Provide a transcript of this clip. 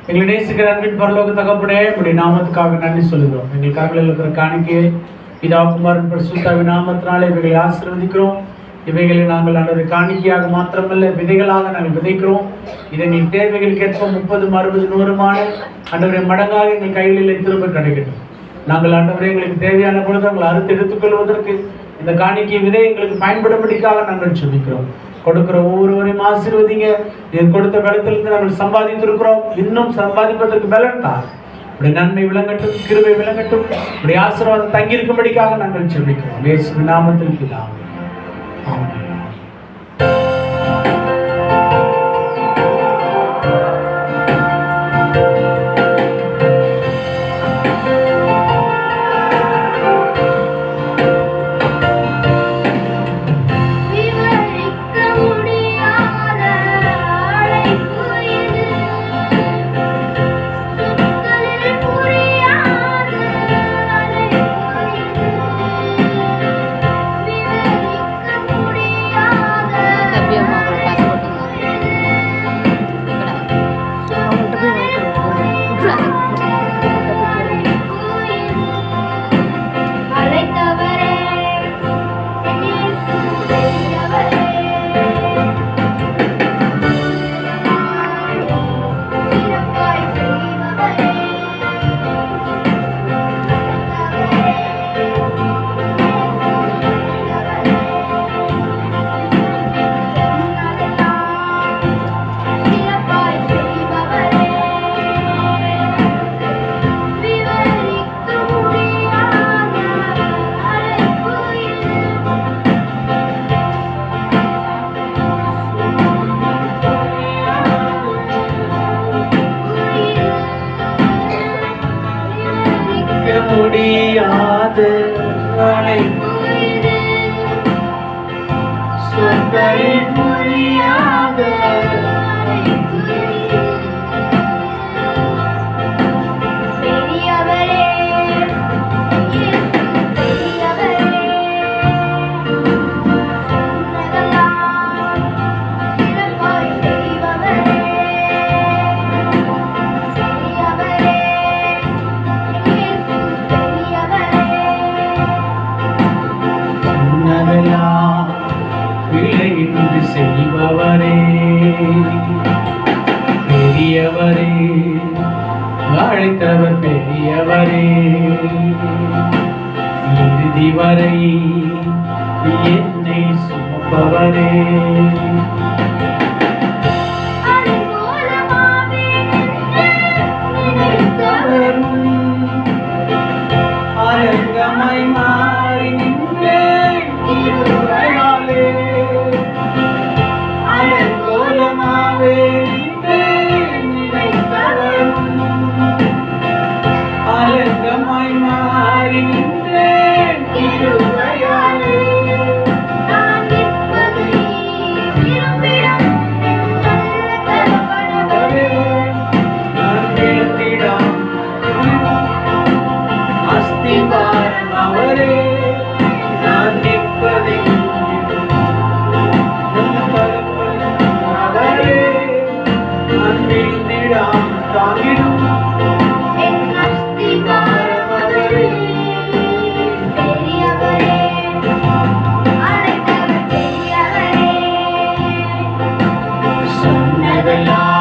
எங்களை நேசிக்கிற அன்பின் பரலோக தகப்பனே, உடைய நாமத்துக்காக நன்றி சொல்லுகிறோம். எங்கள் கரங்களில் இருக்கிற காணிக்கையை பிதாகுமாரன் பரிசுத்தாவின் நாமத்தினாலே இவைகளை ஆசீர்வதிக்கிறோம். இவைகளை நாங்கள் ஆண்டவரை காணிக்கையாக மாத்திரமல்ல, விதைகளாக நாங்கள் விதைக்கிறோம். இது எங்கள் தேவைகளுக்கு ஏற்ப 30, 60, 100 ஆண்டவரை மடங்காக எங்கள் கைகளில் திரும்ப கிடைக்கட்டும். நாங்கள் ஆண்டவரை எங்களுக்கு தேவையான பொழுது நாங்கள் அறுத்து எடுத்துக்கொள்வதற்கு இந்த காணிக்கை விதை எங்களுக்கு பயன்படும்படிக்காக நாங்கள் சொல்லிக்கிறோம். கொடுக்கிற ஒவ்வொருவரையும் ஆசீர்வதிங்க. நீர் கொடுத்த பலத்திலிருந்து நாங்கள் சம்பாதித்திருக்கிறோம். இன்னும் சம்பாதிப்பதற்கு பலன் தான். இப்படி நன்மை விளங்கட்டும், கிருபை விளங்கட்டும், இப்படி ஆசீர்வாதம் தங்கியிருக்கும்படிக்காக நாங்கள் சொல்லிக்கிறோம். இயேசுவின் நாமத்தில் பிதாவே, ஆமென். முடியாத அழைப்பு சொந்தரில் முடியாத செய்பவரே, பெரியவரே, அழைத்தவர் பெரியவரே, இறுதி வரை என்னை சுமப்பவரே, அரங்கமாய் மாறி நின்றேன் இருவராலே, அலங்கமாய் மாறி நின்றேன் இருவராலே, நான் விழுந்திடம் அஸ்திபாரம் அவரே, நான் நிற்பதை தாங்கிடும் சொன்னதெல்லாம்